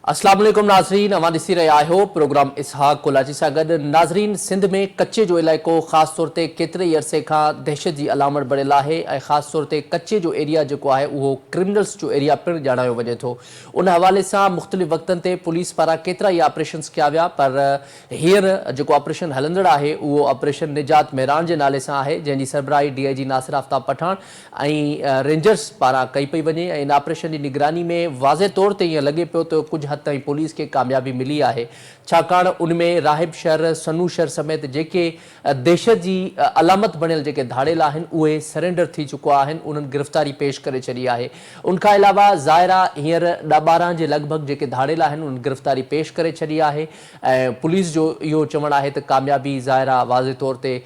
अस्सलाम वालेकुम नाज़रीन, अवां ॾिसी रहिया आहियो प्रोग्राम इसहाक कोलाची सां गॾु। नाज़रीन, सिंध में कच्चे जो इलाइक़ो ख़ासि तौर ते केतिरे ई अरसे खां दहशत जी अलामत बढ़ियल आहे ऐं ख़ासि तौर ते कच्चे जो एरिया जेको आहे उहो क्रिमिनल्स जो एरिया पिणु ॼाणायो वञे थो। उन हवाले सां मुख़्तलिफ़ वक़्तनि ते पुलिस पारां केतिरा ई ऑपरेशन्स कया विया, पर हींअर जेको ऑपरेशन हलंदड़ आहे उहो ऑपरेशन निजात मेहरान जे नाले सां आहे, जंहिंजी सरबराही DIG नासिर आफ्ताब पठान ऐं रेंजर्स पारां कई पई वञे। ऐं इन ऑपरेशन जी निगरानी में वाज़े तौर ते ईअं लॻे पियो त कुझु हद ताईं पुलिस खे कामयाबी मिली आहे, छाकाणि उनमें राहिब शहर, सनू शहर समेत जेके दहशत जी अलामत बणियल जेके धाड़ेल आहिनि उहे सरेंडर थी चुका आहिनि, उन्हनि गिरफ़्तारी पेश करे छॾी आहे। उनखां अलावा ज़ाहिरा हींअर 10-12 जे लॻभॻि जेके धाड़ेल आहिनि उन्हनि गिरफ़्तारी पेश करे छॾी आहे ऐं पुलिस जो इहो चवणु आहे त कामयाबी ज़ाहिरा वाज़े तौर ते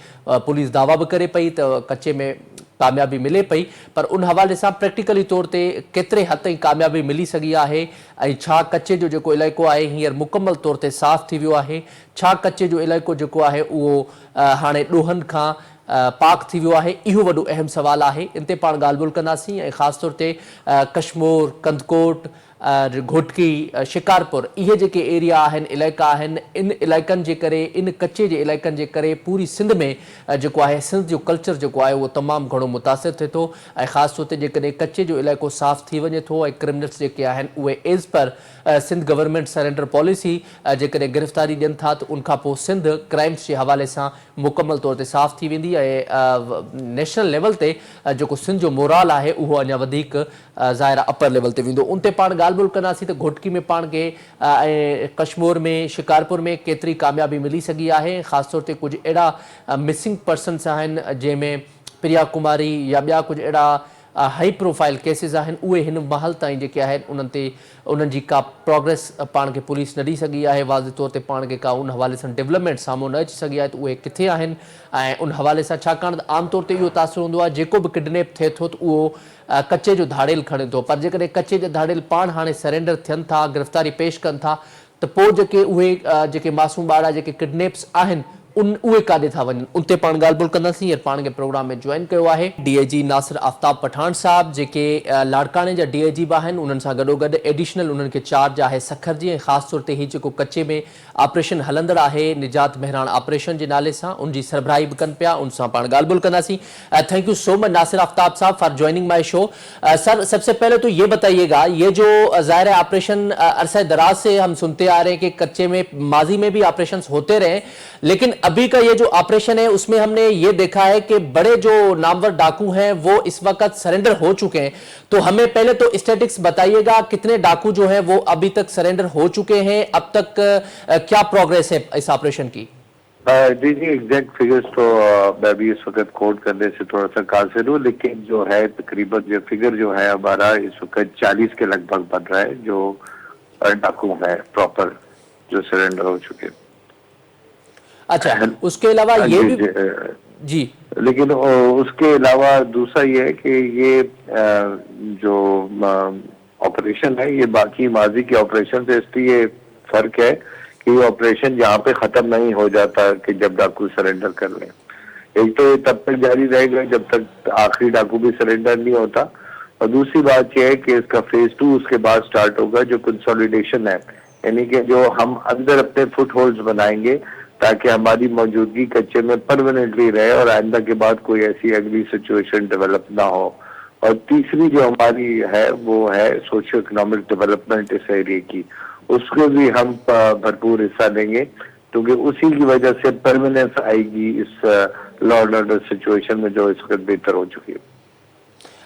पुलिस दावा बि करे पई त कच्चे में कामयाबी मिले पई, पर उन हवाले सां प्रैक्टिकली तौर ते केतिरे हद ताईं कामयाबी मिली सघी आहे ऐं छा कच्चे जो जेको इलाइक़ो आहे हींअर मुकमल तौर ते साफ़ थी वियो आहे, छा कच्चे जो इलाइक़ो जेको आहे उहो हाणे ॾोहनि खां पाक थी वियो आहे, इहो वॾो अहम सुवालु आहे। इन ते पाण ॻाल्हि ॿोल कंदासीं ऐं ख़ासि तौर ते कश्मोर, कंदकोट, घोटकी, शिकारपुर, इहे जेके एरिया आहिनि, इलाइक़ा आहिनि, इन इलाइक़नि जे करे, इन कच्चे जे इलाइक़नि जे करे पूरी सिंध में जेको आहे सिंध जो कल्चर जेको आहे उहो तमामु घणो मुतासिर थिए थो ऐं ख़ासि तौर ते जेकॾहिं कच्चे जो इलाइक़ो साफ़ थी वञे थो ऐं क्रिमिनल्स जेके आहिनि उहे as per Sindh government surrender policy जेकॾहिं गिरफ़्तारी ॾियनि था त उनखां पोइ सिंध क्राइम्स जे हवाले सां मुकमल तौर ते साफ़ थी वेंदी ऐं नेशनल लेवल ते जेको सिंध जो मोराल आहे उहो अञा वधीक ज़ाहिरा अपर लेवल ते वेंदो। उन ते पाण ॻाल्हि ॿोल कंदासीं त घोटकी में पाण खे ऐं कश्मोर में, शिकारपुर में केतिरी कामयाबी मिली सघी आहे, ख़ासि तौर ते कुझु अहिड़ा मिसिंग पर्सन्स आहिनि जंहिंमें प्रिया कुमारी या ॿिया कुझु अहिड़ा हाई प्रोफाइल केसिस आहिनि, उहे हिन महल ताईं जेके आहिनि उन्हनि ते उन्हनि जी का प्रोग्रेस पाण खे पुलिस न ॾेई सघी आहे, वाज़े तौर ते पाण खे का उन हवाले सां डेवलपमेंट साम्हूं न अची सघी आहे त उहे किथे आहिनि ऐं उन हवाले सां छाकाणि त आमतौर ते इहो तासुर हूंदो आहे जेको बि किडनैप थिए थो त उहो कच्चे जो धाड़ेल खणे थो, पर जेकॾहिं कच्चे जा धाड़ेल पाण हाणे सरेंडर थियनि था, गिरफ़्तारी पेश कनि था त पोइ जेके उहे जेके मासूम ॿार जेके किडनैप्स आहिनि उहे काॾे था वञनि। उन ते पाण ॻाल्हि ॿोल कंदासीं। हींअर पाण खे प्रोग्राम में जॉइन कयो आहे DIG नासिर आफ्ताब पठान साहब, जेके लाड़काने जा DIG बि आहिनि, उन्हनि सां गॾोगॾु एडिशनल उन्हनि खे चार्ज आहे सखर जी ऐं ख़ासि तौर ते हीउ जेको कच्चे में ऑपरेशन हलंदड़ आहे निजात मेहरान ऑपरेशन जे नाले सां, उनजी सरबराही बि कनि पिया, उन सां पाण ॻाल्हि ॿोल कंदासीं। Thank you so much Nasir Aftab साहब for joining my show. Sir, सबसे पहले तो ये बताइएगा, ये जो ज़ाहिर ऑपरेशन अरसा दराज से हम सुनते आ रहे हैं कि कच्चे में माजी में भी ऑपरेशन होते रहे, लेकिन अभी का ये जो ऑपरेशन है उसमें हमने ये देखा है कि बड़े जो नामवर डाकू हैं वो इस वक्त सरेंडर हो चुके हैं, तो हमें पहले तो स्टैटिस्टिक्स बताइएगा कितने डाकू जो हैं वो अभी तक सरेंडर हो चुके हैं, अब तक क्या प्रोग्रेस है इस ऑपरेशन की? जी एग्जैक्ट फिगर्स तो मैं भी इस वक्त कोट करने से थोड़ा सा कासिर हूँ, लेकिन जो है तकरीबन जो फिगर जो है हमारा इस वक्त 40 के लगभग बन रहा है जो डाकू है प्रॉपर जो सरेंडर हो चुके हैं। अच्छा, उसके अलावा ये भी जी, लेकिन उसके अलावा दूसरा ये है कि ये जो ऑपरेशन है ये बाकी माजी के ऑपरेशन से इसलिए फर्क है कि ये ऑपरेशन यहाँ पे खत्म नहीं हो जाता कि जब डाकू सरेंडर कर लें। एक तो ये तब तक जारी रहेगा जब तक आखिरी डाकू भी सरेंडर नहीं होता, और दूसरी बात यह है कि इसका फेज 2 उसके बाद स्टार्ट होगा जो कंसोलिडेशन है, यानी कि जो हम अंदर अपने फुट होल्ड्स बनाएंगे ताकि हमारी मौजूदगी कच्चे में परमानेंटली रहे और आइंदा के बाद कोई ऐसी अगली सिचुएशन डेवलप ना हो। और तीसरी जो हमारी है वो है सोशियो इकोनॉमिक डेवलपमेंट इस एरिया की, उसको भी हम भरपूर हिस्सा देंगे क्योंकि उसी की वजह से परमानेंस आएगी इस लॉ एंड ऑर्डर सिचुएशन में जो इस वक्त बेहतर हो चुकी है।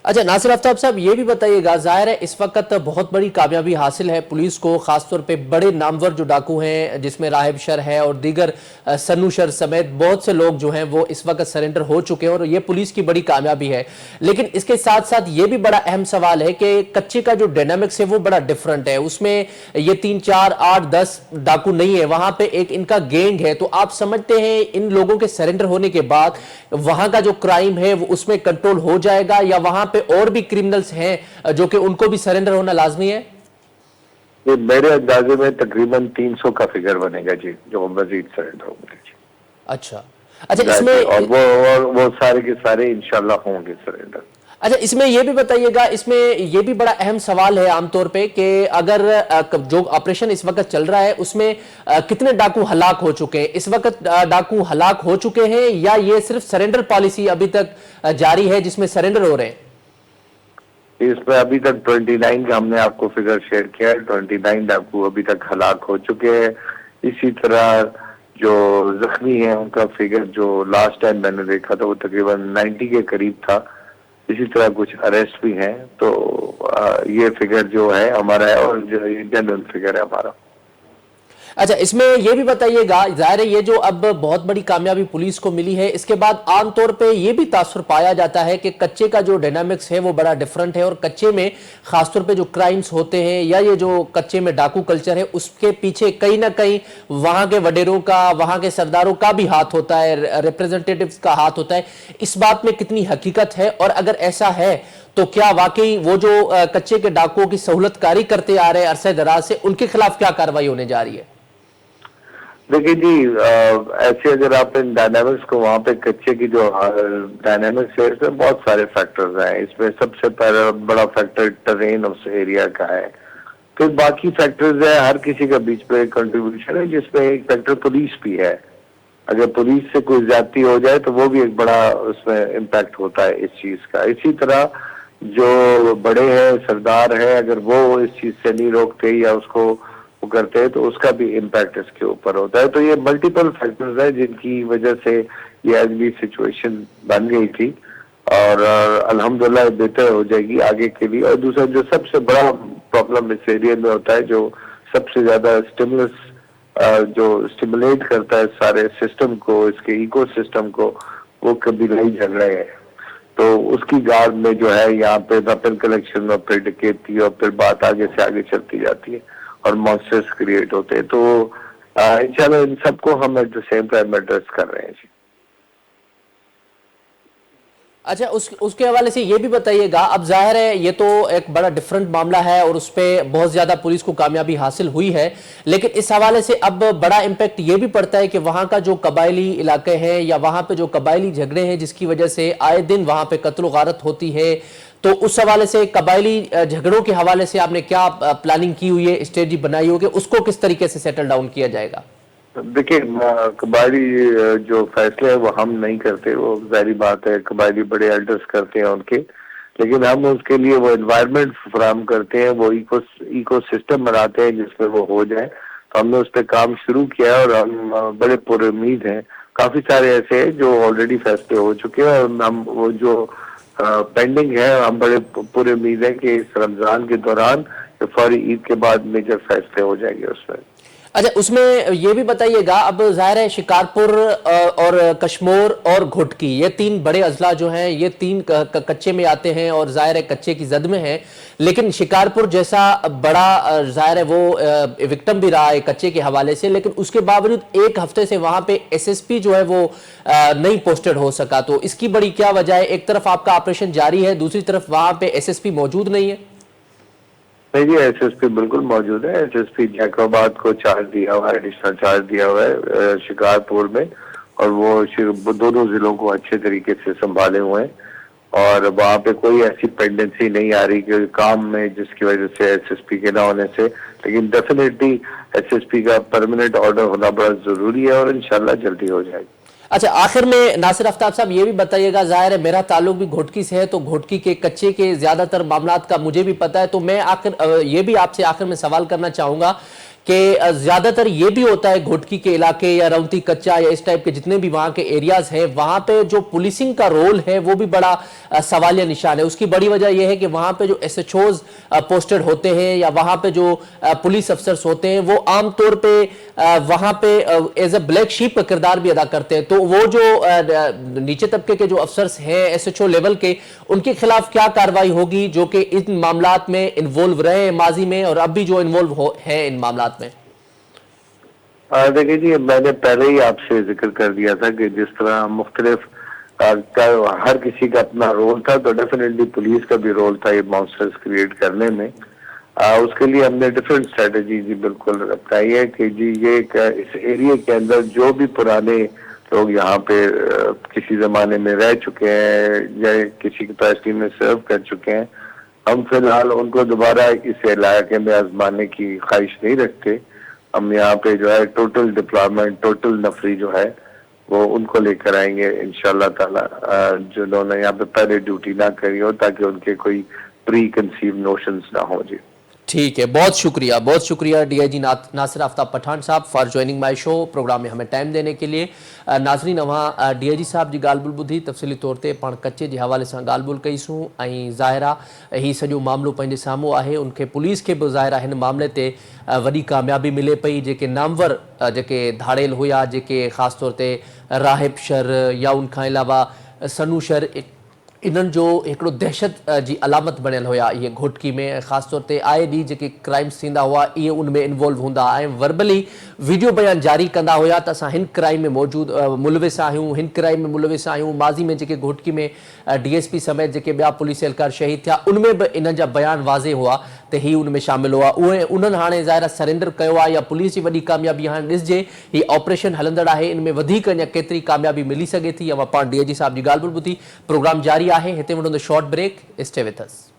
अच्छा नासिर आफ्ताब साहब, ये भी बताइएगा, जाहिर है इस वक्त बहुत बड़ी कामयाबी हासिल है पुलिस को, खासतौर पे बड़े नामवर जो डाकू हैं जिसमें राहिब शर है और दीगर सन्नू शर समेत बहुत से लोग जो हैं वो इस वक्त सरेंडर हो चुके हैं और ये पुलिस की बड़ी कामयाबी है। लेकिन इसके साथ साथ ये भी बड़ा अहम सवाल है कि कच्चे का जो डायनामिक्स है वो बड़ा डिफरेंट है, उसमें ये 3, 4, 8, 10 डाकू नहीं है, वहां पे एक इनका गैंग है। तो आप समझते हैं इन लोगों के सरेंडर होने के बाद वहां का जो क्राइम है वो उसमें कंट्रोल हो जाएगा या वहां पे और भी क्रिमिनल्स हैं जो कि उनको भी सरेंडर होना लाजमी है? मेरे अंदाजे में तकरीबन 300 का फिगर बनेगा जी जो मजीद सरेंडर होंगे जी। अच्छा, इसमें और वो सारे के सारे इंशाल्लाह होंगे सरेंडर। اچھا اس میں یہ بھی بتائیے گا، اس میں یہ بھی بڑا اہم سوال ہے عام طور پہ کہ اگر جو آپریشن اس وقت چل رہا ہے اس میں کتنے ڈاکو ہلاک ہو چکے ہیں؟ اس وقت ڈاکو ہلاک ہو چکے ہیں یا یہ صرف سرنڈر پالیسی ابھی تک جاری ہے جس میں سرنڈر ہو رہے ہیں؟ اس میں ابھی تک 29 کا ہم نے آپ کو فگر شیئر کیا ہے، 29 ڈاکو ابھی تک ہلاک ہو چکے ہیں۔ اسی طرح جو زخمی ہیں ان کا فگر جو لاسٹ ٹائم میں نے دیکھا تھا وہ تقریباً 90 کے قریب تھا۔ اسی طرح کچھ اریسٹ بھی ہیں، تو یہ فگر جو ہے ہمارا ہے اور جو یہ جنرل فگر ہے ہمارا۔ اچھا اس میں یہ بھی بتائیے گا، ظاہر ہے یہ جو اب بہت بڑی کامیابی پولیس کو ملی ہے، اس کے بعد عام طور پہ یہ بھی تاثر پایا جاتا ہے کہ کچے کا جو ڈائنامکس ہے وہ بڑا ڈیفرنٹ ہے، اور کچے میں خاص طور پہ جو کرائمز ہوتے ہیں یا یہ جو کچے میں ڈاکو کلچر ہے اس کے پیچھے کہیں نہ کہیں وہاں کے وڈیروں کا، وہاں کے سرداروں کا بھی ہاتھ ہوتا ہے، ریپریزنٹیٹیوز کا ہاتھ ہوتا ہے۔ اس بات میں کتنی حقیقت ہے، اور اگر ایسا ہے تو کیا واقعی وہ جو کچے کے ڈاکوؤں کی سہولت کاری کرتے آ رہے ہیں عرصہ دراز سے، ان کے خلاف کیا کارروائی ہونے جا رہی ہے؟ دیکھیں جی، ایسے اگر آپ ان ڈائنامکس کو وہاں پہ کچے کی جو ڈائنامکس ہے اس میں بہت سارے فیکٹرز ہیں۔ اس میں سب سے پہلا بڑا فیکٹر ٹرین اس ایریا کا ہے، پھر باقی فیکٹرز ہیں، ہر کسی کا بیچ میں کنٹریبیوشن ہے، جس میں ایک فیکٹر پولیس بھی ہے۔ اگر پولیس سے کوئی زیادتی ہو جائے تو وہ بھی ایک بڑا اس میں امپیکٹ ہوتا ہے اس چیز کا۔ اسی طرح جو بڑے ہیں، سردار ہیں، اگر وہ اس چیز سے نہیں روکتے یا اس کو وہ کرتے ہیں تو اس کا بھی امپیکٹ اس کے اوپر ہوتا ہے۔ تو یہ ملٹیپل فیکٹرز ہیں جن کی وجہ سے یہ اگلی سچویشن بن گئی تھی، اور الحمدللہ بہتر ہو جائے گی آگے کے لیے۔ اور دوسرا جو سب سے بڑا پرابلم اس ایریا میں ہوتا ہے، جو سب سے زیادہ جو اسٹیمولیٹ کرتا ہے سارے سسٹم کو، اس کے ایکو سسٹم کو، وہ قبیلائی جھگڑے ہیں۔ تو اس کی گارڈ میں جو ہے یہاں پہ ویپن کلیکشن اور پھر ڈکیتی اور پھر بات آگے سے آگے چلتی جاتی ہے اور مانسٹرز کریٹ ہوتے ہیں۔ تو انشاءاللہ ان سب کو ہم at the same time address کر رہے ہیں جی۔ اچھا اس کے حوالے سے یہ بھی بتائیے گا، اب ظاہر ہے یہ تو ایک بڑا ڈیفرنٹ معاملہ ہے اور اس پہ بہت زیادہ پولیس کو کامیابی حاصل ہوئی ہے، لیکن اس حوالے سے اب بڑا امپیکٹ یہ بھی پڑتا ہے کہ وہاں کا جو قبائلی علاقے ہیں یا وہاں پہ جو قبائلی جھگڑے ہیں جس کی وجہ سے آئے دن وہاں پہ قتل و غارت ہوتی ہے، تو اس حوالے سے قبائلی جھگڑوں کے حوالے سے آپ نے کیا پلاننگ کی ہوئی ہے، اسٹریٹجی بنائی ہوگی، اس کو کس طریقے سے سیٹل ڈاؤن کیا جائے گا؟ دیکھیں، قبائلی جو فیصلے ہیں وہ ہم نہیں کرتے، وہ ظاہری بات ہے، قبائلی بڑے ایلڈرز کرتے ہیں ان کے، لیکن ہم اس کے لیے وہ انوائرمنٹ فراہم کرتے ہیں، وہ ایکو سسٹم بناتے ہیں جس میں وہ ہو جائے۔ تو ہم نے اس پہ کام شروع کیا اور ہم بڑے پر امید ہیں۔ کافی سارے ایسے ہیں جو آلریڈی فیصلے ہو چکے ہیں، اور ہم وہ جو پینڈنگ ہے ہم بڑے پر امید ہیں کہ اس رمضان کے دوران فوری عید کے بعد میجر فیصلے ہو جائیں گے اس میں۔ اچھا اس میں یہ بھی بتائیے گا، اب ظاہر ہے شکارپور اور کشمور اور گھٹکی، یہ تین بڑے اضلاع جو ہیں یہ تین کچے میں آتے ہیں اور ظاہر ہے کچے کی زد میں ہیں، لیکن شکارپور جیسا بڑا ظاہر ہے وہ وکٹم بھی رہا ہے کچے کے حوالے سے، لیکن اس کے باوجود ایک ہفتے سے وہاں پہ ایس ایس پی جو ہے وہ نہیں پوسٹڈ ہو سکا، تو اس کی بڑی کیا وجہ ہے؟ ایک طرف آپ کا آپریشن جاری ہے، دوسری طرف وہاں پہ ایس ایس پی موجود نہیں ہے۔ نہیں جی، ایس ایس پی بالکل موجود ہے۔ ایس ایس پی جیکوباد کو چارج دیا ہوا ہے، ایڈیشنل چارج دیا ہوا ہے شکارپور میں، اور وہ دونوں ضلعوں کو اچھے طریقے سے سنبھالے ہوئے ہیں، اور وہاں پہ کوئی ایسی پینڈنسی نہیں آ رہی کہ کام میں جس کی وجہ سے ایس ایس پی کے نہ ہونے سے، لیکن ڈیفینیٹلی ایس ایس پی کا پرماننٹ آرڈر ہونا بڑا ضروری ہے اور انشاءاللہ جلدی ہو جائے گا۔ اچھا آخر میں ناصر آفتاب صاحب یہ بھی بتائیے گا، ظاہر ہے میرا تعلق بھی گھوٹکی سے ہے، تو گھوٹکی کے کچے کے زیادہ تر معاملات کا مجھے بھی پتا ہے، تو میں یہ بھی آپ سے آخر میں سوال کرنا چاہوں گا کہ زیادہ تر یہ بھی ہوتا ہے گھوٹکی کے علاقے یا رونتی کچا یا اس ٹائپ کے جتنے بھی وہاں کے ایریاز ہیں، وہاں پہ جو پولیسنگ کا رول ہے وہ بھی بڑا سوالیہ نشان ہے۔ اس کی بڑی وجہ یہ ہے کہ وہاں پہ جو ایس ایچ اوز پوسٹڈ ہوتے ہیں یا وہاں پہ جو پولیس افسرز ہوتے ہیں وہ عام طور پہ وہاں پہ ایز اے بلیک شیپ کا کردار بھی ادا کرتے ہیں، تو وہ جو نیچے طبقے کے جو افسرز ہیں ایس ایچ او لیول کے، ان کے خلاف کیا کارروائی ہوگی جو کہ ان معاملات میں انوالو رہے ہیں ماضی میں اور اب بھی جو انوالو ہیں ان معاملات میں؟ دیکھیں جی، میں نے پہلے ہی آپ سے ذکر کر دیا تھا کہ جس طرح مختلف ہر کسی کا اپنا رول تھا، تو ڈیفینیٹلی پولیس کا بھی رول تھا یہ مانسٹرز کریٹ کرنے میں۔ اس کے لیے ہم نے ڈیفرنٹ اسٹریٹجی بالکل اپنائی ہے کہ جی یہ اس ایریے کے اندر جو بھی پرانے लोग यहाँ पे किसी जमाने में रह चुके हैं या किसी कैपेसिटी में सर्व कर चुके हैं। हम फिलहाल उनको दोबारा इस इलाके में आजमाने की ख्वाहिश नहीं रखते। हम यहाँ पे जो है टोटल डिप्लॉयमेंट, टोटल नफरी जो है वो उनको लेकर आएंगे इंशाल्लाह ताला, जिन्होंने यहाँ पे पहले ड्यूटी ना करी हो, ताकि उनके कोई प्री कंसीव नोशंस ना हो। जी ठीक है, बहुत शुक्रिया डीआईजी नासिर आफ्ताब पठान साहब for joining my show, programme में हमें टाइम देने के लिए। नाज़रीन, अवां डीआईजी साहब जी ॻाल्हि ॿोल ॿुधी, तफ़सीली तौर ते पाण कच्चे जे हवाले सां ॻाल्हि ॿोल कईसूं ऐं ज़ाहिर आहे हीउ सॼो मामिलो पंहिंजे साम्हूं आहे। उनखे पुलिस खे बि ज़ाहिर आहे हिन मामले ते वॾी कामयाबी मिले पई। जेके नामवर जेके धाड़ेल हुआ, जेके ख़ासि तौर ते राहिब शर या उनखां अलावा सनू शर, इन्हनि जो हिकिड़ो दहशत जी अलामत बणियल हुआ इहे घोटकी में। ख़ासि तौर ते आए ॾींहुं जेके क्राइम्स थींदा हुआ इहे उन में इन्वॉल्व हूंदा ऐं वर्बली वीडियो बयान जारी कंदा हुआ त असां हिन क्राइम में मुलविस आहियूं, हिन क्राइम में मुलविस आहियूं। माज़ी में जेके घोटकी में डीएसपी समेत जेके ॿिया पुलिस एहलकार शहीद थिया, उनमें बि इन्हनि जा बयान वाज़े हुआ त ही उन में शामिल हुआ। उन्हनि हाणे ज़ाहिर सरेंडर कयो आहे या पुलिस जी वॾी कामयाबी हाणे ॾिसजे, ही ऑपरेशन हलंदड़ आहे, इन में वधीक अञा केतिरी कामयाबी मिली सघे थी। या पाण डीआईजी साहब जी ॻाल्हि ॿोल ॿुधी, प्रोग्राम जारी आहे। हिते वठूं short break, stay with us.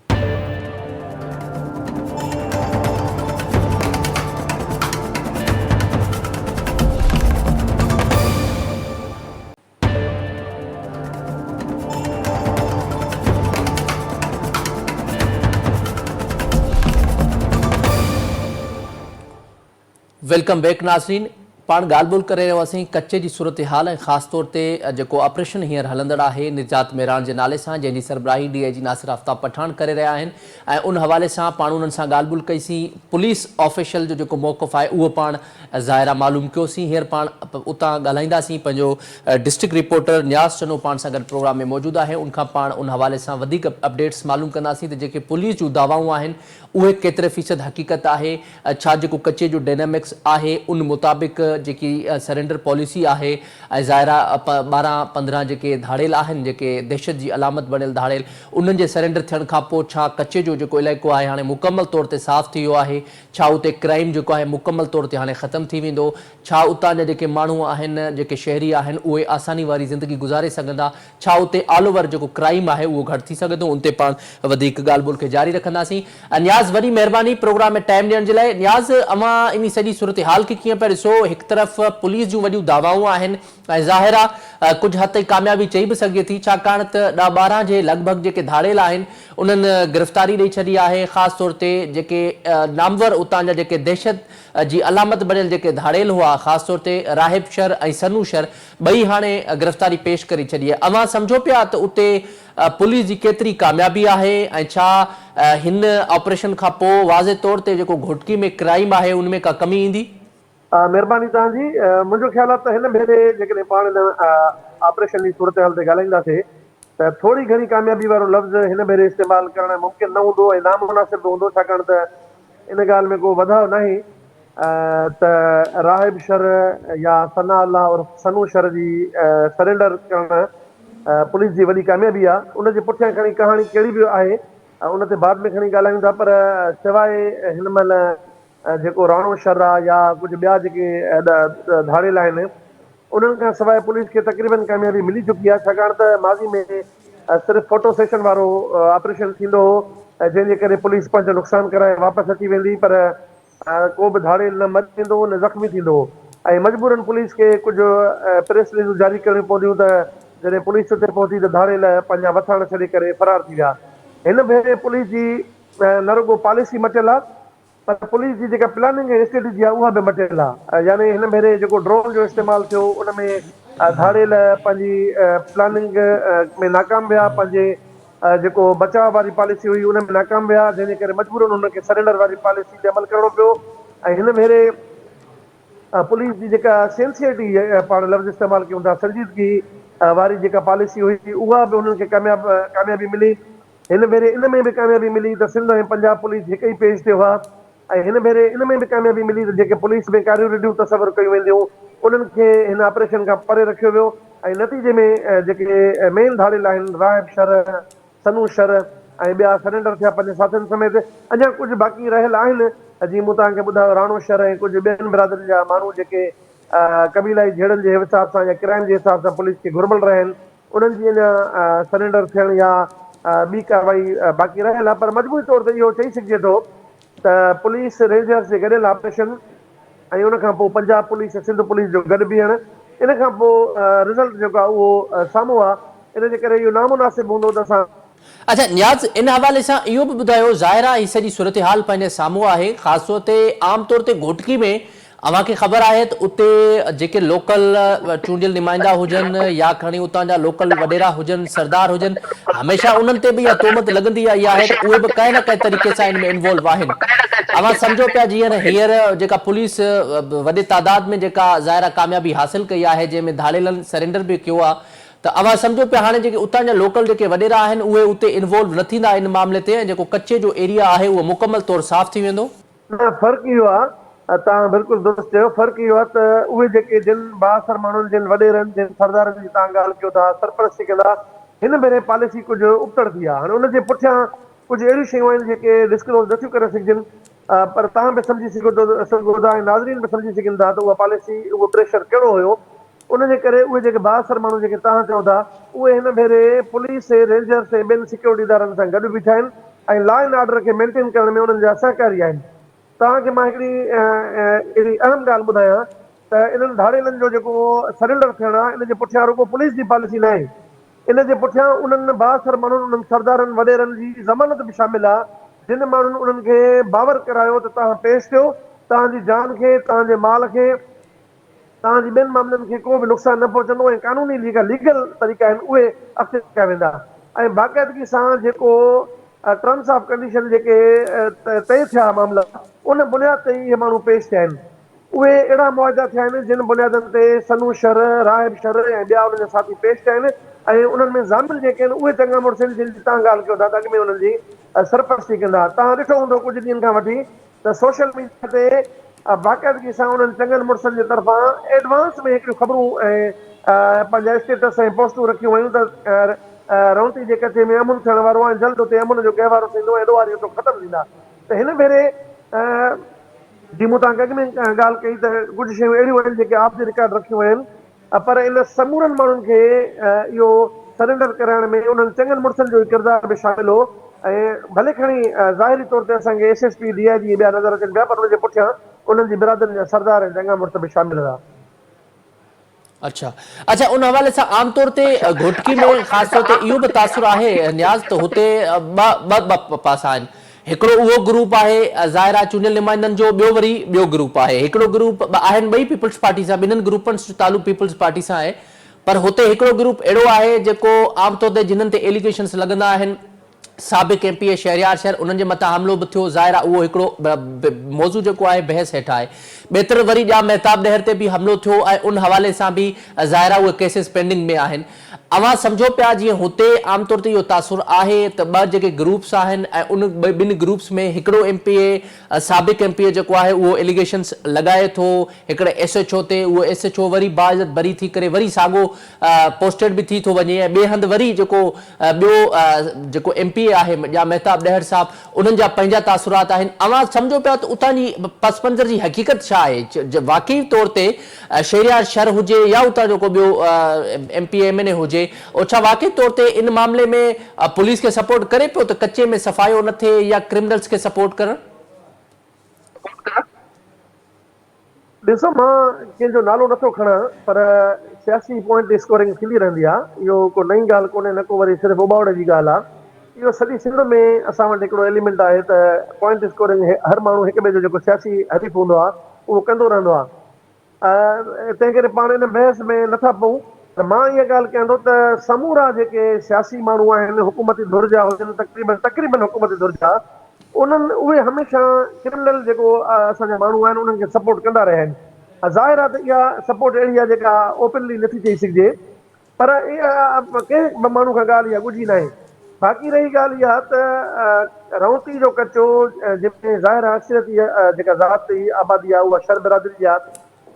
Welcome back नाज़रीन, पाण ॻाल्हि ॿोल करे रहिया हुआसीं कच्चे जी सूरत हाल ऐं ख़ासि तौर ते जेको ऑपरेशन हींअर हलंदड़ आहे निजात मेरान जे नाले सां, जंहिंजी सरबराही डीआईजी नासिर आफ्ताब पठान करे रहिया आहिनि। ऐं उन हवाले सां पाण उन्हनि सां ॻाल्हि ॿोल कईसीं। पुलिस ऑफिशियल जो जेको मौक़िफ़ आहे उहो पाण ज़ाहिर मालूम कयोसीं। हींअर पाण उतां ॻाल्हाईंदासीं। पंहिंजो डिस्ट्रिक्ट रिपोर्टर न्याज़ चनो पाण सां गॾु प्रोग्राम में मौजूदु आहे। उनखां पाण उन हवाले सां वधीक अपडेट्स मालूम कंदासीं त जेके पुलिस जूं दावाऊं आहिनि उहे केतिरे फ़ीसद हक़ीक़त आहे, छा जेको कच्चे जो डायनामिक्स आहे उन मुताबिक़ जेकी सरेंडर पॉलिसी आहे। ऐं ज़ाहिर 12-15 जेके धाड़ेल आहिनि, जेके दहशत जी अलामत बणियल धाड़ेल, उन्हनि जे सरेंडर थियण खां पोइ छा कच्चे जो जेको इलाइक़ो आहे हाणे मुकमल तौर ते साफ़ थी वियो आहे? छा उते क्राइम जेको आहे मुकमल तौर ते हाणे ख़तमु थी वेंदो? छा उतां जा जेके माण्हू आहिनि, जेके शहरी आहिनि, उहे आसानी वारी ज़िंदगी गुज़ारे सघंदा? छा उते ऑल ओवर जेको क्राइम आहे उहो घटि थी सघंदो? उन ते पाण वधीक ॻाल्हि ॿोल खे जारी रखंदासीं। न्याज़, वॾी महिरबानी प्रोग्राम में टाइम ॾियण जे लाइ। न्याज़, अवां इन सॼी सूरत हाल खे कीअं पिया ॾिसो? हिकु तरफ़ पुलिस जूं वॾियूं दावाऊं आहिनि ऐं ज़ाहिर आहे कुझु हद ताईं कामयाबी चई बि सघे थी, छाकाणि त 10-12 जे लॻभॻि जेके धाड़ेल आहिनि उन्हनि गिरफ़्तारी ॾेई छॾी आहे। ख़ासि तौर ते जेके नामवर उतां जा जेके दहशत जी अलामत बणियल जेके धाड़ेल हुआ, ख़ासि तौर ते राहिब शर ऐं सनू शर, ॿई हाणे गिरफ़्तारी पेश करे छॾी आहे। अवां सम्झो पिया त उते पुलिस जी केतिरी कामयाबी आहे ऐं छा हिन ऑपरेशन खां पोइ वाज़े तौर ते जेको घोटकी में क्राइम आहे उनमें का कमी ईंदी? महिरबानी तव्हांजी। मुंहिंजो ख़्यालु आहे त हिन भेरे जेकॾहिं पाण हिन ऑपरेशन जी सूरत हाल ते ॻाल्हाईंदासीं त थोरी घणी कामयाबी वारो लफ़्ज़ हिन भेरे इस्तेमालु करणु मुमकिन न हूंदो ऐं नामुनासिब बि हूंदो, छाकाणि त इन ॻाल्हि में को वधाउ न आहे त राहिब शर या सना अल्लाह और सनू शर जी सरेंडर करणु पुलिस जी वॾी कामयाबी आहे। उनजे पुठियां खणी कहाणी कहिड़ी बि आहे उन ते बाद में खणी ॻाल्हायूं था, पर सवाइ हिन महिल जेको राणो शर आहे या कुझु ॿिया जेके धाड़ेल आहिनि उन्हनि खां सवाइ पुलिस खे तक़रीबन कामयाबी मिली चुकी आहे, छाकाणि त माज़ी में सिर्फ़ु फोटो सेशन वारो ऑपरेशन थींदो हो जंहिंजे करे पुलिस पंहिंजो नुक़सानु कराए वापसि अची वेंदी, पर को बि धाड़ेल न मरी वेंदो न ज़ख़्मी थींदो हो। ऐं मजबूरन पुलिस खे कुझु प्रेस रिलीज़ूं जारी करणियूं पवंदियूं त जॾहिं पुलिस उते पहुती त धाड़ेल पंहिंजा वथाण छॾे करे फ़रार थी विया। हिन भेरे पुलिस जी न रुॻो पॉलिसी मटियल आहे, पर पुलिस जी जेका प्लानिंग ऐं स्ट्रेटेजी आहे उहा बि मटियल आहे। यानी हिन भेरे जेको ड्रोन जो इस्तेमालु थियो उन में धाड़ेल पंहिंजी प्लानिंग में नाकाम विया, पंहिंजे जेको बचाव वारी पॉलिसी हुई उन में नाकाम विया, जंहिंजे करे मजबूरन उनखे सरेंडर वारी पॉलिसी ते अमल करणो पियो। ऐं हिन भेरे पुलिस जी जेका सेंसिटिविटी पाण लफ़्ज़ इस्तेमालु कयूं था, संजीदगी वारी जेका पॉलिसी हुई उहा बि उन्हनि खे कामयाबी मिली। हिन भेरे इन में बि कामयाबी मिली त सिंध ऐं पंजाब पुलिस हिकु ई पेज ते हुआ। ऐं हिन भेरे इन में बि कामयाबी मिली त जेके पुलिस में कार्यरूढ़ियूं तसवुरु कयूं वेंदियूं उन्हनि खे हिन ऑपरेशन खां परे रखियो वियो। ऐं नतीजे में जेके मेन धाड़ेल आहिनि राहिब शर, सनू शर ऐं ॿिया सरेंडर थिया पंहिंजे साथियुनि समेत। अञा कुझु बाक़ी रहियल आहिनि, जीअं मूं तव्हांखे ॿुधायो राणो शर ऐं कुझु ॿियनि बिरादरियुनि जा माण्हू जेके कबीलाई जहिड़नि जे हिसाब सां या क्राइम जे हिसाब सां पुलिस खे घुरबल रहिया आहिनि उन्हनि जी अञा सरेंडर थियण या ॿी कार्रवाई बाक़ी रहियल आहे। पर मजबूरी तौर ते इहो चई सघिजे थो त पुलिस रेंजर्स जे गॾियल ऑपरेशन ऐं उन खां पोइ पंजाब पुलिस ऐं सिंध पुलिस जो गॾु बीहण इन खां पोइ रिज़ल्ट जेको आहे उहो साम्हूं आहे। इन जे करे इहो नामुनासिब हूंदो त असां अच्छा न्याज़, इन हवाले से इहो भी ॿुधायो, ज़ाहिर आहे सॼी सूरत हाल पंहिंजे साम्हूं आहे, ख़ासि तौर ते आम तौर ते घोटकी में अव्हांखे ख़बर आहे त उते जेके लोकल चूंडियल नुमाइंदा हुजनि या खणी उतां जा लोकल वॾेरा हुजनि, सरदार हुजनि, हमेशह उन्हनि ते बि इहा तोहमत लॻंदी आई आहे त उहे बि कंहिं न कंहिं तरीक़े सां इन में इन्वॉल्व आहिनि। अव्हां सम्झो पिया जीअं हींअर जेका पुलिस वॾे तादाद में जेका ज़ाहिर कामयाबी हासिल कई आहे, जंहिंमें धाड़ेलनि सरेंडर बि कयो आहे, त अव्हां सम्झो पिया हाणे जेके उतां जा लोकल जेके वॾेरा आहिनि उहे उते इन्वॉल्व न थींदा इन मामले ते, ऐं जेको कच्चे जो एरिया आहे उहो मुकमल तौर साफ़ थी वेंदो? न, फ़र्क़ु इहो आहे, तव्हां बिल्कुलु दुरुस्त चयो, फ़र्क़ु इहो आहे त उहे जेके जिन बाअसर माण्हुनि जिन वॾेरनि जिन सरदारनि जी तव्हां ॻाल्हि कयो था, सरपरस्ती कंदा, हिन भेरे पॉलिसी कुझु उपतड़ थी आहे। हाणे उनजे पुठियां कुझु अहिड़ियूं शयूं आहिनि जेके डिस्क्लोज़ नथियूं करे सघजनि, पर तव्हां बि सम्झी सघो था ऐं नाज़रीन बि सम्झी सघनि था त उहा पॉलिसी उहो प्रेशर कहिड़ो हुयो। उनजे करे उहे जेके बाअसर माण्हू जेके तव्हां चओ था उहे हिन भेरे पुलिस ऐं रेंजर्स ऐं ॿियनि सिक्योरिटी इदारनि सां गॾु बीठा आहिनि ऐं लॉ एंड ऑर्डर खे मेंटेन करण में उन्हनि जा सहकारी आहिनि। तव्हांखे मां हिकिड़ी अहिड़ी अहम ॻाल्हि ॿुधायां त इन्हनि धाड़ेलनि जो जेको सरेंडर थियणु आहे इन जे पुठियां रुॻो पुलिस जी पॉलिसी न आहे, इन जे पुठियां उन्हनि बाअसर माण्हुनि उन्हनि सरदारनि वॾेरनि जी ज़मानत बि शामिल आहे, जिन माण्हुनि उन्हनि खे बावर करायो त तव्हां पेश थियो, तव्हांजी जान खे, तव्हांजे माल खे, तव्हांजी ॿियनि मामलनि खे को बि नुक़सानु न पहुचंदो ऐं कानूनी जेका लीगल तरीक़ा आहिनि उहे अॻिते कया वेंदा। ऐं बाक़ाइदगी सां जेको टर्म्स ऑफ कंडीशन जेके तय थिया मामला उन बुनियाद ते इहे माण्हू पेश थिया आहिनि। उहे अहिड़ा मुआदा थिया आहिनि जिन बुनियादनि ते सनू शर, राहिब शर ऐं ॿिया उन्हनि जा साथी पेश थिया आहिनि ऐं उन्हनि में ज़ामिल जेके आहिनि उहे चङा मुड़ुस आहिनि जिन जी तव्हां ॻाल्हि कयो था त अॻु में उन्हनि जी सरपरस्ती कंदा। तव्हां ॾिठो हूंदो कुझु ॾींहंनि खां वठी त सोशल मीडिया ते बाक़ाइदगी सां उन्हनि चङनि मुड़ुसनि जे तरफ़ां एडवांस में हिकिड़ियूं ख़बरूं ऐं पंहिंजा स्टेटस ऐं पोस्टूं रखियूं वयूं त रौंती जे कचे में अमुन थियण वारो आहे, जल्द उते अमुन जो गहिवारो थींदो, एॾो वारी उतो ख़तमु थींदा। त हिन भेरे जी मूं तव्हांखे अॻु में ॻाल्हि कई त कुझु शयूं अहिड़ियूं आहिनि जेके ऑफ द रिकॉर्ड रखियूं आहिनि, पर इन समूरनि माण्हुनि खे इहो सरेंडर कराइण में उन्हनि चङनि मुड़ुसनि जो किरदार बि शामिल हो। ऐं भले खणी ज़ाहिरी तौर ते असांखे SSP DIG ॿिया नज़र अचनि पिया, पर उनजे पुठियां उन्हनि जी बिरादरनि जा सरदार ऐं चङा मुड़ुस बि शामिल हुआ। अच्छा अच्छा, उन हवाले सां आम तौर ते घोटकी में ख़ासि तौर ते इहो बि तासुर आहे न्याज़ त हुते ॿ पासा आहिनि। हिकिड़ो उहो ग्रुप आहे ज़ाहिर आहे चूंडियल नुमाइंदनि जो, ॿियो वरी ॿियो ग्रुप आहे। हिकिड़ो ग्रुप आहिनि ॿई पीपल्स पार्टी सां, ॿिन्हिनि ग्रुपनि जो तालुक पीपल्स पार्टी सां आहे, पर हुते हिकिड़ो ग्रुप अहिड़ो आहे जेको आम तौर ते जिन्हनि ते एलिगेशन्स लॻंदा आहिनि, साबिक़ MP शहरियार शहर, उन्हनि जे मथां हमिलो बि थियो, ज़ाहिर आहे उहो हिकिड़ो मौज़ू जेको आहे बहस हेठि आहे। ॿिए तरफ़ वरी ॼा महताब ॾहर ते बि हमिलो थियो ऐं उन हवाले सां बि ज़ाहिर आहे उहे केसिस पेंडिंग में आहिनि। अव्हां सम्झो पिया जीअं हुते आम तौर ते इहो तासुर आहे त ॿ जेके ग्रुप्स आहिनि ऐं उन ॿिनि ग्रुप्स में हिकिड़ो MPA साबिक़ MPA जेको आहे उहो एलिगेशन्स लॻाए थो हिकिड़े SHO ते, उहो SHO वरी बाइज़त बरी थी करे वरी साॻियो पोस्टेड बि थी थो वञे, ऐं ॿिए हंधि वरी जेको ॿियो जेको MPA आहे या महताब ॾहर साहब उन्हनि जा पंहिंजा तासुरात आहिनि। अव्हां सम्झो पिया त उतां जी पस मंज़र जी हक़ीक़त छा आहे? वाक़ई तौर ते शहरियार शहर हुजे या उतां जेको ॿियो MPA MNA हुजे, छा वाक़ई तौर ते इन मामले में पुलिस खे सपोर्ट करे पियो त कचे में सफ़ायो न थिए या क्रिमिनल्स खे सपोर्ट करणु? ॾिसो, मां कंहिंजो नालो नथो खणां, पर सियासी पॉइंट स्कोरिंग थींदी रहंदी आहे, इहो को नई ॻाल्हि कोन्हे, न को वरी सिर्फ़ु उॿावड़ जी ॻाल्हि आहे। इहो सॼी सिंध में असां वटि हिकिड़ो एलिमेंट आहे त पॉइंट स्कोरिंग हर माण्हू हिक ॿिए जो जेको सियासी हरीफ़ हूंदो आहे उहो कंदो रहंदो आहे। तंहिं करे पाण इन बहस में नथा पऊं, त मां इहा ॻाल्हि कयां थो त समूरा जेके सियासी माण्हू आहिनि, हुकूमती धुर जा हुजनि, तक़रीबन हुकूमती धुर जा, उहे हमेशह क्रिमिनल जेको असांजा माण्हू आहिनि उन्हनि खे सपोर्ट कंदा रहिया आहिनि। ज़ाहिर आहे त इहा सपोर्ट अहिड़ी आहे जेका ओपनली नथी चई सघिजे, पर इहा कंहिं माण्हू खां ॻाल्हि इहा ॻुझी न आहे। बाक़ी रही ॻाल्हि इहा त रौंती जो कचो जंहिंमें ज़ाहिर आहे अक्सरियत जेका ज़ाती आबादी आहे उहा शर बिरादरी जी आहे,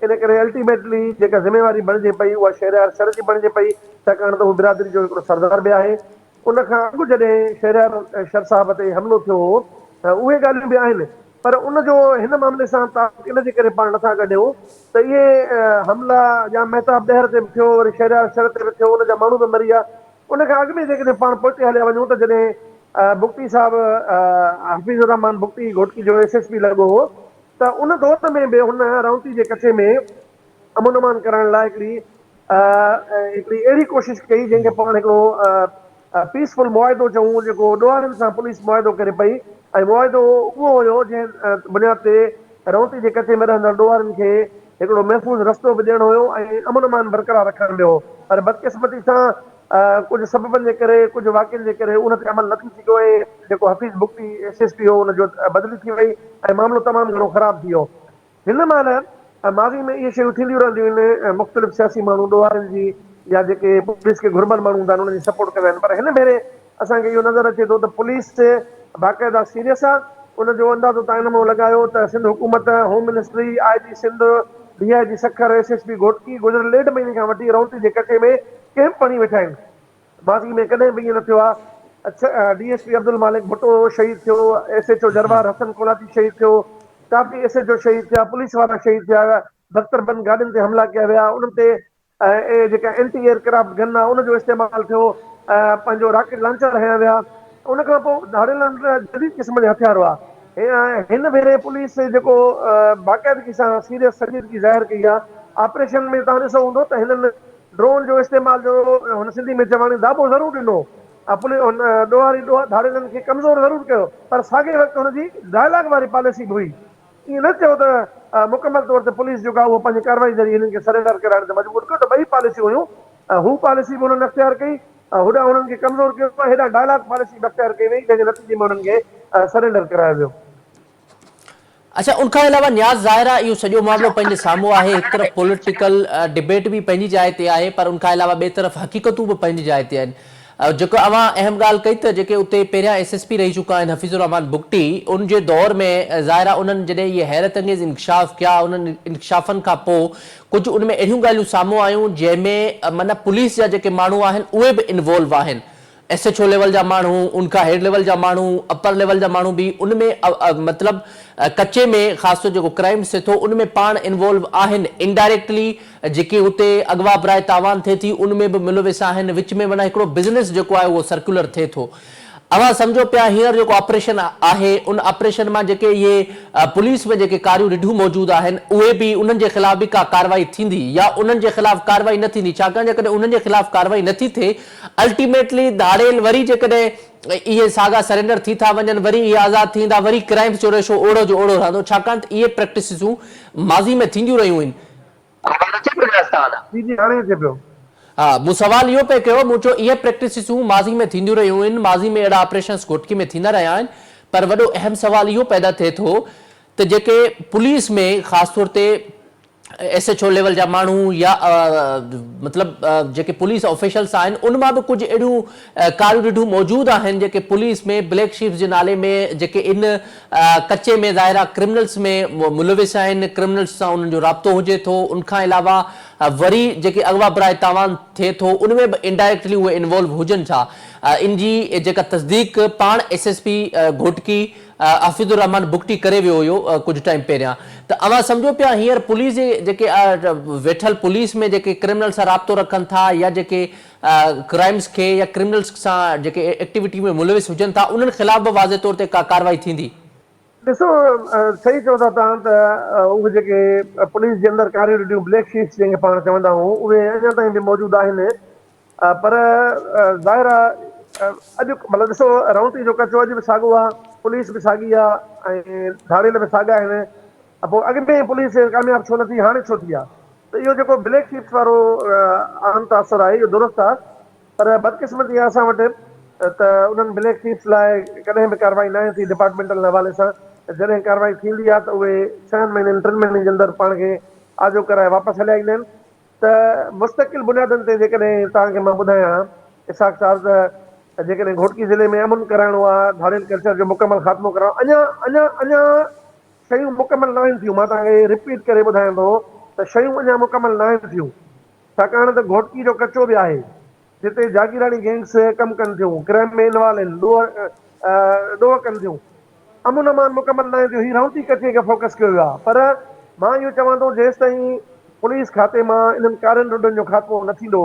इन करे अल्टीमेटली जेका ज़िम्मेवारी बणिजे पई उहा शहरियार शर जी बणिजे पई, छाकाणि त उहो बिरादरी जो हिकिड़ो सरदार बि आहे। उनखां अॻु जॾहिं शहरियार शर साहब ते हमिलो थियो हो त उहे ॻाल्हियूं बि आहिनि, पर उनजो हिन मामले सां ताक़त इन जे करे पाण नथा कढियूं त इहे हमला या महताब ॾहर ते बि थियो, वरी शहर शहर ते बि थियो, उनजा माण्हू बि मरी विया। उनखां अॻु में जेकॾहिं पाण पोइते हलिया वञूं त जॾहिं बुक्टी साहिबु हफ़ीज़ुर रहमान बुक्टी घोटकी जो SSP लॻो हो, त उन दौर में बि हुन राउती जे कचे में अमन अमान कराइण लाइ हिकिड़ी अहिड़ी कोशिशि कई जंहिंखे पाण हिकिड़ो पीसफुल मुआदो चऊं, जेको ॾोहारियुनि सां पुलिस मुआदो करे पई। ऐं मुआदो उहो हुयो जंहिं बुनियाद ते राउती जे कचे में रहंदड़ ॾोहारियुनि खे हिकिड़ो महफ़ूज़ रस्तो बि ॾियणो हुयो ऐं अमन अमान बरक़रार रखण में हो। पर बदकिस्मती सां कुझु सबबनि जे करे, कुझु वाक़िअनि जे करे उन ते अमल नथी सघियो ऐं जेको हफ़ीज़ बुक्टी SSP हो उनजो बदिली थी वई ऐं मामिलो तमामु घणो ख़राबु थी वियो। हिन महिल माज़ी में इहे शयूं थींदियूं रहंदियूं आहिनि, मुख़्तलिफ़ सियासी माण्हू ॾोहारियुनि जी या जेके पुलिस खे घुरबल माण्हू हूंदा आहिनि उन्हनि जी सपोर्ट कंदा आहिनि। पर हिन भेरे असांखे इहो नज़र अचे थो त पुलिस बाक़ाइदा सीरियस आहे। उनजो अंदाज़ो तव्हां इन मां लॻायो त सिंध हुकूमत, home ministry, IG Sindh, DIG Sukkur, SSP Ghotki गुज़िरियल 1.5 महीने खां वठी राउती जे कचे में कैम्प हणी वेठा आहिनि। माज़ी में कॾहिं बि ईअं न थियो आहे। DSP अब्दुल मालिक भुट्टो शहीद थियो, SHO जरबार हसन कोलाची शहीद थियो, काफ़ी SHO शहीद थिया, पुलिस वारा शहीद थिया, बख़्तरबंद गाॾियुनि ते हमला कया विया, उन्हनि ते जेका एंटी एयरक्राफ्ट गन आहे उनजो इस्तेमालु थियो, पंहिंजो रॉकेट लॉन्चर हया विया। उनखां पोइ धाड़ियल जदीद क़िस्म जो हथियार हुआ। हिन भेरे पुलिस जेको बाक़ाइदगी सां सीरियस संजीदगी ज़ाहिर कई आहे ऑपरेशन में, तव्हां ॾिसो हूंदो त हिननि ड्रोन जो इस्तेमाल जो हुन सिंधी में चवाणी दाबो ज़रूरु ॾिनो, ॾोहारी धाड़ियलनि खे कमज़ोर ज़रूरु कयो, पर साॻे वक़्तु हुनजी डायलॉग वारी पॉलिसी बि हुई। ईअं न थियो त मुकमल तौर ते पुलिस जेका उहो पंहिंजी कार्रवाई ज़रिए हिननि खे सरेंडर कराइण ते मजबूर कयो, त ॿई पॉलिसियूं हुयूं। हू पॉलिसी बि हुननि अख़्तियार कई, होॾां हुननि खे कमज़ोर कयो, हेॾा डायलॉग पॉलिसी बि अख़्तियार कई वई, जंहिंजे नतीजे में हुननि खे सरेंडर करायो वियो। अच्छा, उनखां अलावा न्याज़ ज़ाहिर आहे इहो सॼो मामिलो पंहिंजे साम्हूं आहे। हिकु तरफ़ पॉलिटिकल डिबेट बि पंहिंजी जाइ ते आहे, पर उनखां अलावा ॿिए तरफ़ हक़ीक़तूं बि पंहिंजी जाइ ते आहिनि। जेको अवां अहम ॻाल्हि कई त जेके उते पहिरियां SSP रही चुका आहिनि हफ़ीज़ुर रहमान बुक्टी, उन जे दौर में ज़ाहिर आहे उन्हनि जॾहिं इहे हैरत अंगेज़ इंकशाफ कया, उन्हनि इंकशाफनि खां पोइ कुझु उन में अहिड़ियूं ॻाल्हियूं साम्हूं आयूं जंहिंमें माना पुलिस जा जेके माण्हू आहिनि उहे बि इन्वॉल्व आहिनि। SHO लेवल जा माण्हू, उनखां हेड लेवल जा माण्हू, अपर लेवल जा माण्हू बि उनमें मतिलबु कचे में ख़ासि तौर जेको क्राइम्स थिए थो उनमें पाण इन्वॉल्व आहिनि। इनडायरेक्टली जेके हुते अगवा बराए तावान थिए थी उनमें बि मुलविस आहिनि। विच में माना हिकिड़ो बिज़नेस जेको आहे उहो सर्कुलर थिए थो। अवां सम्झो पिया हींअर जेको ऑपरेशन आहे उन ऑपरेशन मां जेके इहे पुलिस में जेके कारियूं रिढूं मौजूदु आहिनि उहे बि उन्हनि जे ख़िलाफ़ बि का कार्रवाई थींदी या उन्हनि जे ख़िलाफ़ कार्रवाई न थींदी? छाकाणि जेकॾहिं उन्हनि जे ख़िलाफ़ कार्रवाई नथी थिए, अल्टीमेटली धाड़ेल वरी जेकॾहिं इहे सागा सरेंडर थी था वञनि, वरी इहे आज़ादु थींदा, वरी क्राइम्स जो रेशो ओड़ो जो ओड़ो रहंदो, छाकाणि त इहे प्रैक्टिसूं माज़ी में थींदियूं रहियूं आहिनि। जी जी, हाणे अचे पियो। हाँ, मूं सवाल इहो पे कयो, मूं चयो इहे प्रैक्टिसूं माज़ी में थींदियूं रहियूं आहिनि, माज़ी में अहिड़ा ऑपरेशंस घोटकी में थींदा रहिया आहिनि, पर वॾो अहम सवाल इहो पैदा थिए थो त जेके पुलिस में ख़ासि तौर ते SHO लेवल जा माण्हू या मतिलबु जेके पुलिस ऑफिशल्स आहिनि उन मां बि कुझु अहिड़ियूं कारियूं रिढूं मौजूदु आहिनि जेके पुलिस में ब्लैक शीप्स जे नाले में जेके इन कचे में ज़ाहिर आहे क्रिमिनल्स में मुलविस आहिनि, क्रिमिनल्स सां उन्हनि जो राब्तो हुजे थो। उनखां अलावा वरी जेके अगवा बराए तावान थिए थो उनमें बि इनडायरेक्टली उहे इन्वॉल्व हुजनि था। इन जी जेका तस्दीक पाण SSP घोटकी हफ़ीज़ुर रहमान बुक्टी करे वियो हुयो कुझु टाइम पहिरियां। त अवां सम्झो पिया हींअर पुलिस जे जेके वेठल पुलिस में जेके क्रिमिनल सां राब्तो रखनि था या जेके क्राइम्स खे या क्रिमिनल्स सां जेके एक्टिविटी में मुलविस हुजनि था उन्हनि ख़िलाफ़ बि वाज़े तौर ते का कार्रवाई थींदी? ॾिसो, सही चओ था तव्हां त उहे जेके पुलिस जे अंदरि कारियूं रिढियूं ब्लैक शीट्स जंहिंखे पाण चवंदा आहियूं उहे अञा ताईं बि मौजूदु आहिनि। पर ज़ाहिर आहे अॼु मतिलबु ॾिसो राउती जो कचो अॼु बि साॻियो आहे, पुलिस बि साॻी आहे ऐं धाड़ियल बि साॻा आहिनि। पोइ अॻु में पुलिस कामयाबु छो न थी, हाणे छो थी आहे? त इहो जेको ब्लैक शीट्स वारो आम तासुर आहे इहो दुरुस्त आहे, पर बदकिस्मती आहे असां वटि त उन्हनि ब्लैक शीट्स लाइ कॾहिं बि कार्रवाई न थी डिपार्टमेंटल हवाले सां। जॾहिं कार्रवाई थींदी आहे त उहे 6 महीननि 3 महीननि जे अंदरि पाण खे आजो कराए वापसि हलिया ईंदा आहिनि। त मुस्तक़िल बुनियादनि ते जेकॾहिं तव्हांखे मां ॿुधायां इसाक़ साहिब त जेकॾहिं घोटकी ज़िले में अमन कराइणो आहे, धाड़ियल कल्चर जो मुकमल ख़ात्मो कराइणो, अञा अञा अञा शयूं मुकमल न आहिनि थियूं। मां तव्हांखे रिपीट करे ॿुधायां थो त शयूं अञा मुकमल न आहिनि थियूं, छाकाणि त घोटकी जो कचो बि आहे जिते जागीराणी गैंग्स कमु कनि थियूं, क्राइम में इनवॉल्व आहिनि, ॾोह कनि थियूं। अमुन अमान मुकमल न आहे जो हीउ रहंदी कचे खे फोकस कयो वियो आहे। पर मां इहो चवां थो जेसि ताईं पुलिस खाते मां इन्हनि कारनि रुडनि जो ख़ात्मो न थींदो,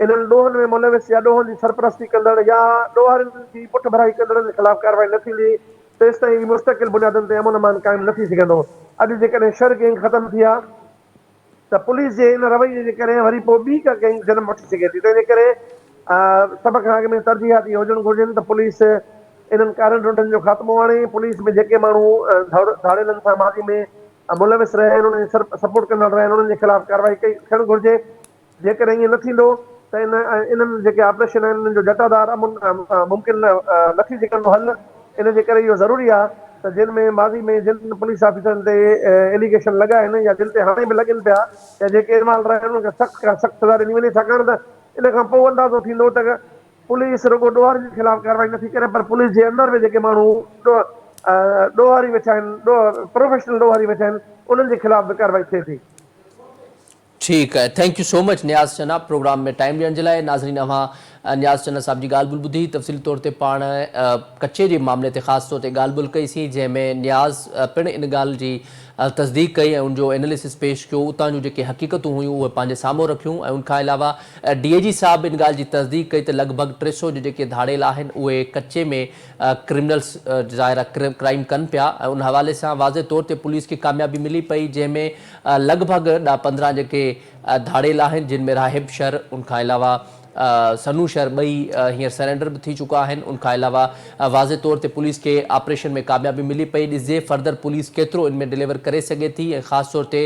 इन्हनि ॾोहनि में मुलविस या ॾोहनि जी सरपरस्ती कंदड़ या ॾोहरनि जी पुठ भराई कंदड़नि जे ख़िलाफ़ कार्रवाई न थींदी तेसि ताईं मुस्तक़िल बुनियादनि ते अमुन अमान क़ाइमु न थी सघंदो। अॼु जेकॾहिं शर गैंग ख़तमु थी आहे त पुलिस जे इन रवैये जे करे वरी पोइ ॿी का गैंग जनम वठी सघे थी। तंहिंजे करे सभ खां अॻु में तरजीहात इहे हुजणु घुरिजनि त पुलिस इन्हनि कारनि रुडनि जो ख़ात्मो आणे। पुलिस में जेके माण्हू धाड़ेलनि सां माज़ी में मुलविस रहिया आहिनि उन्हनि खे सपोर्ट कंदड़ रहिया आहिनि उन्हनि जे ख़िलाफ़ कार्रवाई थियणु घुरिजे। जेकॾहिं ईअं न थींदो त इन्हनि जेके ऑपरेशन आहिनि इन्हनि जो जटादार मुमकिन न थी सघंदो हल। इन जे करे इहो ज़रूरी आहे त जिन में माज़ी में जिन पुलिस ऑफिसरनि ते एलिगेशन लॻा आहिनि या जिन ते हाणे बि लॻनि पिया या जेके इन्वॉल्व रहिया आहिनि उन्हनि खे सख़्त खां सख़्त सज़ा ॾिनी वञे। छाकाणि त इन खां पोइ अंदाज़ो थींदो त पुलिस रुॻो ॾोहर जे ख़िलाफ़ कार्रवाई नथी करे पर पुलिस जे अंदरि बि जेके माण्हू ॾोहारी वेठा आहिनि प्रोफेशनल ॾोहारी वेठा आहिनि उन्हनि जे ख़िलाफ़ बि कार्रवाई थिए थी। ठीक है, थैंक यू सो मच नियाज़ चन्ना प्रोग्राम में टाइम ॾियण जे लाइ। नाज़रीन अवां नियाज़ चन्ना साहब जी ॻाल्हि ॿोल ॿुधी तफ़सीली तौर ते पाण कचे जे मामले ते ख़ासि तौर ते ॻाल्हि ॿोल कईसीं जंहिंमें नियाज़ पिणु इन ॻाल्हि जी तस्दीक कई ऐं उनजो एनालिसिस पेश कयो, उतां जूं जेके हक़ीक़तूं हुयूं उहे पंहिंजे साम्हूं रखियूं ऐं उनखां अलावा DIG साहब इन ॻाल्हि जी तस्दीक कई त लॻभॻि 300 जो जेके धाड़ेल आहिनि उहे कचे में क्रिमिनल्स ज़ाहिर क्राइम कनि पिया ऐं उन हवाले सां वाज़े तौर ते पुलिस खे कामयाबी मिली पई जंहिंमें लॻभॻि 10-15 जेके धाड़ेल आहिनि जिन में राहिब शर उनखां अलावा सनू शर ॿई हींअर सरेंडर बि थी चुका आहिनि। उनखां अलावा वाज़े तौर ते पुलिस खे ऑपरेशन में कामयाबी मिली पई। ॾिसजे फर्दर पुलिस केतिरो इन में डिलीवर करे सघे थी ऐं ख़ासि तौर ते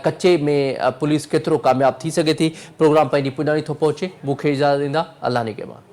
कचे में पुलिस केतिरो कामयाबु थी सघे थी। प्रोग्राम पंहिंजी पुॼाणी थो पहुचे, मूंखे इजाज़त ॾींदा, अल्लाह निगहबान।